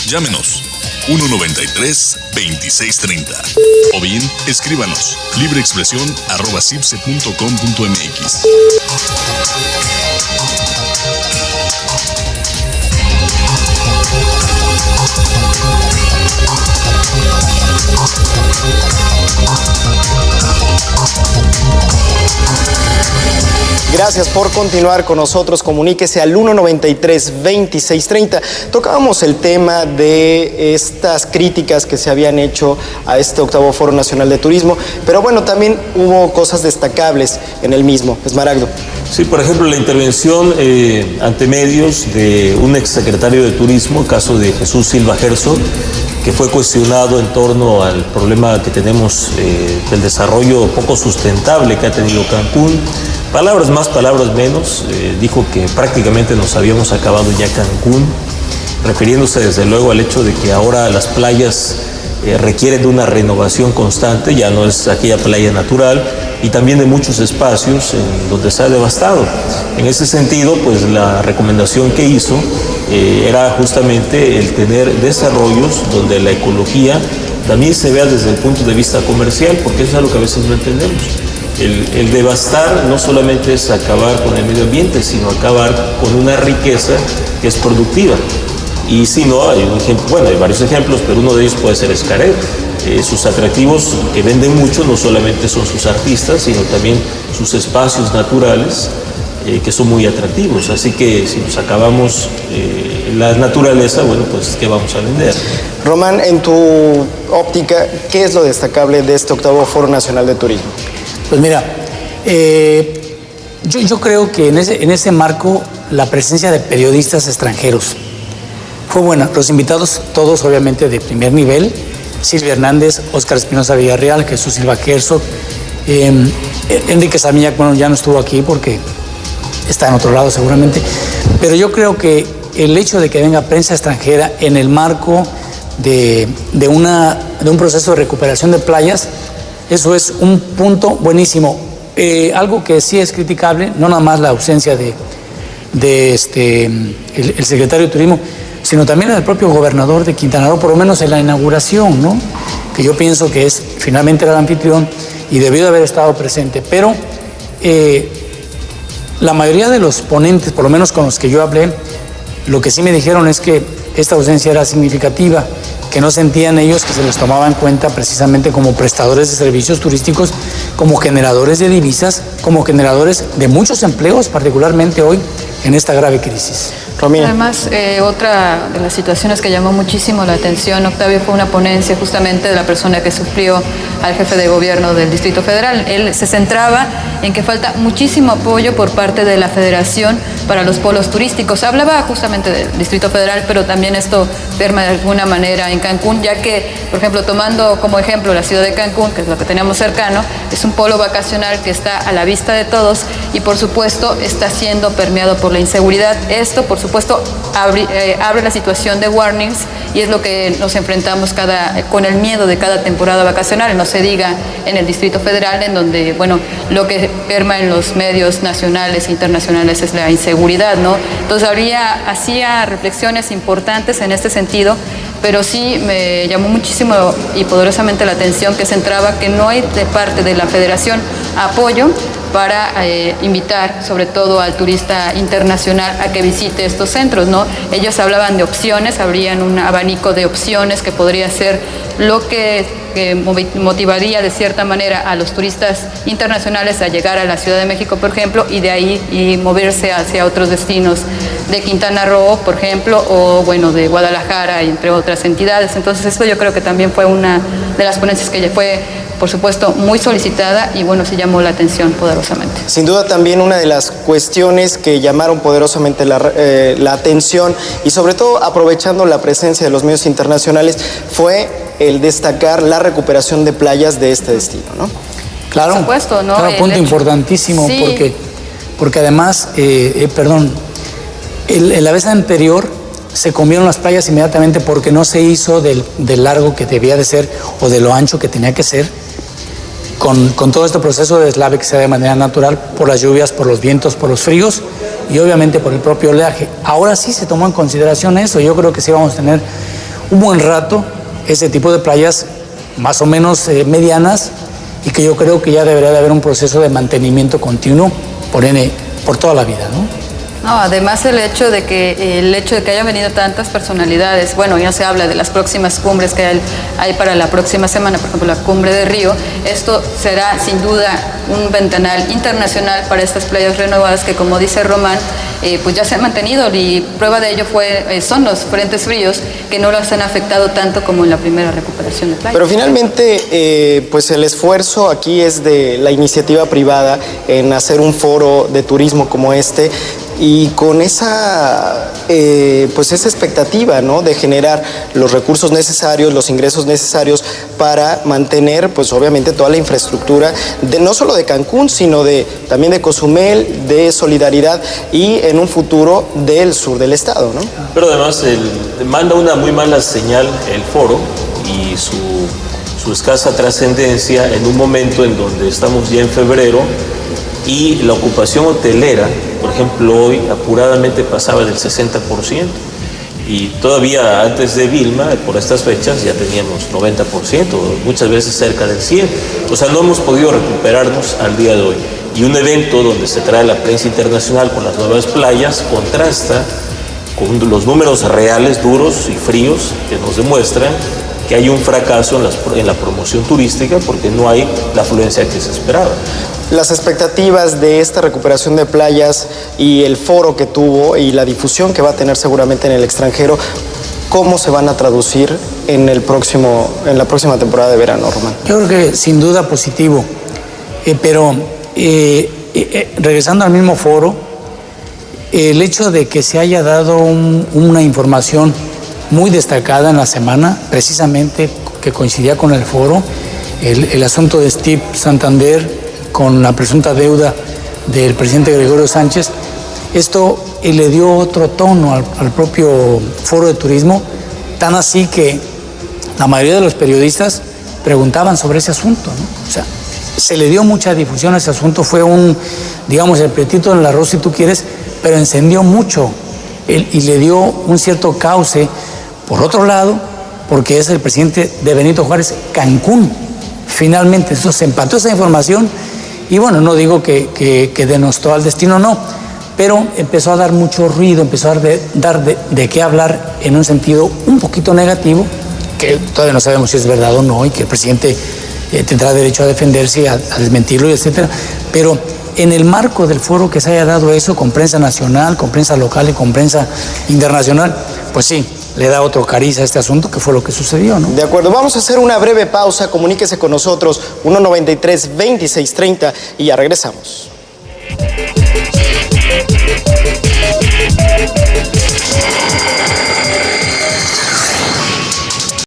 Llámenos 193-2630 o bien escríbanos libreexpresión@cipse.com.mx. Gracias por continuar con nosotros. Comuníquese al 193-2630. Tocábamos el tema de estas críticas que se habían hecho a este octavo Foro Nacional de Turismo, pero bueno, también hubo cosas destacables en el mismo. Esmaragdo. Sí, por ejemplo, la intervención ante medios de un exsecretario de Turismo, caso de Jesús Silva Herzog, que fue cuestionado en torno al problema que tenemos del desarrollo poco sustentable que ha tenido Cancún. Palabras más, palabras menos, dijo que prácticamente nos habíamos acabado ya Cancún, refiriéndose desde luego al hecho de que ahora las playas requieren de una renovación constante, ya no es aquella playa natural, y también de muchos espacios en donde se ha devastado. En ese sentido, pues la recomendación que hizo era justamente el tener desarrollos donde la ecología también se vea desde el punto de vista comercial, porque eso es algo que a veces no entendemos. El devastar no solamente es acabar con el medio ambiente, sino acabar con una riqueza que es productiva. Y si no, hay un ejemplo, bueno, hay varios ejemplos, pero uno de ellos puede ser Xcaret. Sus atractivos que venden mucho no solamente son sus artistas, sino también sus espacios naturales que son muy atractivos. Así que si nos acabamos la naturaleza, bueno, pues ¿qué vamos a vender? Román, en tu óptica, ¿qué es lo destacable de este octavo Foro Nacional de Turismo? Pues mira, yo creo que en ese marco la presencia de periodistas extranjeros fue buena. Los invitados todos obviamente de primer nivel: Silvia Hernández, Óscar Espinosa Villarreal, Jesús Silva Herzog, Enrique Samiñac, bueno, ya no estuvo aquí porque está en otro lado seguramente, pero yo creo que el hecho de que venga prensa extranjera en el marco de un proceso de recuperación de playas, eso es un punto buenísimo. Algo que sí es criticable, no nada más la ausencia el secretario de Turismo, sino también el propio gobernador de Quintana Roo, por lo menos en la inauguración, ¿no? Que yo pienso que finalmente era el anfitrión y debió de haber estado presente. Pero la mayoría de los ponentes, por lo menos con los que yo hablé, lo que sí me dijeron es que esta ausencia era significativa, que no sentían ellos que se les tomaba en cuenta precisamente como prestadores de servicios turísticos, como generadores de divisas, como generadores de muchos empleos, particularmente hoy en esta grave crisis. Romina. Además, otra de las situaciones que llamó muchísimo la atención, Octavio, fue una ponencia justamente de la persona que suplió al jefe de gobierno del Distrito Federal. Él se centraba en que falta muchísimo apoyo por parte de la Federación para los polos turísticos. Hablaba justamente del Distrito Federal, pero también esto perma de alguna manera en Cancún, ya que, por ejemplo, tomando como ejemplo la ciudad de Cancún, que es lo que tenemos cercano, es un polo vacacional que está a la vista de todos y, por supuesto, está siendo permeado por la inseguridad. Esto, por supuesto, abre la situación de warnings y es lo que nos enfrentamos con el miedo de cada temporada vacacional. No se diga en el Distrito Federal, en donde, bueno, lo que perma en los medios nacionales e internacionales es la inseguridad, ¿no? Entonces hacía reflexiones importantes en este sentido, pero sí me llamó muchísimo y poderosamente la atención que centraba que no hay de parte de la Federación apoyo para invitar sobre todo al turista internacional a que visite estos centros, ¿no? Ellos hablaban de opciones, habrían un abanico de opciones que podría ser lo que motivaría de cierta manera a los turistas internacionales a llegar a la Ciudad de México, por ejemplo, y de ahí moverse hacia otros destinos de Quintana Roo, por ejemplo, o bueno, de Guadalajara, entre otras entidades. Entonces esto yo creo que también fue una de las ponencias que fue, por supuesto, muy solicitada y bueno, sí llamó la atención poderosamente. Sin duda también una de las cuestiones que llamaron poderosamente la atención y sobre todo aprovechando la presencia de los medios internacionales fue el destacar la recuperación de playas de este destino, ¿no? Claro, por supuesto, ¿no? Claro, punto importantísimo, sí. porque además, en la vez anterior se comieron las playas inmediatamente porque no se hizo del largo que debía de ser o de lo ancho que tenía que ser, con todo este proceso de deslave que se da de manera natural por las lluvias, por los vientos, por los fríos, y obviamente por el propio oleaje. Ahora sí se tomó en consideración eso. Yo creo que sí vamos a tener un buen rato ese tipo de playas más o menos medianas, y que yo creo que ya debería de haber un proceso de mantenimiento continuo por toda la vida, ¿no? No, además el hecho de que hayan venido tantas personalidades, bueno, ya se habla de las próximas cumbres que hay para la próxima semana, por ejemplo, la cumbre de Río. Esto será sin duda un ventanal internacional para estas playas renovadas que, como dice Román, pues ya se han mantenido, y prueba de ello son los frentes fríos que no los han afectado tanto como en la primera recuperación de playas. Pero finalmente, pues el esfuerzo aquí es de la iniciativa privada en hacer un foro de turismo como este, y con esa expectativa, ¿no?, de generar los recursos necesarios, los ingresos necesarios para mantener, pues obviamente, toda la infraestructura, no solo de Cancún, sino también de Cozumel, de Solidaridad y en un futuro del sur del estado, ¿no? Pero además manda una muy mala señal el foro y su escasa trascendencia en un momento en donde estamos ya en febrero y la ocupación hotelera, por ejemplo, hoy apuradamente pasaba del 60%, y todavía antes de Vilma, por estas fechas, ya teníamos 90%, muchas veces cerca del 100%. O sea, no hemos podido recuperarnos al día de hoy. Y un evento donde se trae la prensa internacional con las nuevas playas contrasta con los números reales, duros y fríos, que nos demuestran que hay un fracaso en la promoción turística, porque no hay la afluencia que se esperaba. Las expectativas de esta recuperación de playas y el foro que tuvo y la difusión que va a tener seguramente en el extranjero, ¿cómo se van a traducir en la próxima temporada de verano, Román? Yo creo que sin duda positivo, pero regresando al mismo foro, el hecho de que se haya dado una información muy destacada en la semana, precisamente que coincidía con el foro, el asunto de Steve Santander con la presunta deuda del presidente Gregorio Sánchez, esto le dio otro tono al propio foro de turismo, tan así que la mayoría de los periodistas preguntaban sobre ese asunto, ¿no? O sea, se le dio mucha difusión a ese asunto, fue el pretito en el arroz, si tú quieres, pero encendió mucho y le dio un cierto cauce. Por otro lado, porque es el presidente de Benito Juárez Cancún, finalmente. Entonces se empató esa información y bueno, no digo que denostó al destino, no, pero empezó a dar mucho ruido, empezó a dar de qué hablar en un sentido un poquito negativo, que todavía no sabemos si es verdad o no, y que el presidente tendrá derecho a defenderse y a desmentirlo, etcétera. Pero en el marco del foro que se haya dado eso, con prensa nacional, con prensa local y con prensa internacional, pues sí, le da otro cariz a este asunto, que fue lo que sucedió, ¿no? De acuerdo, vamos a hacer una breve pausa, comuníquese con nosotros, 193-2630, y ya regresamos.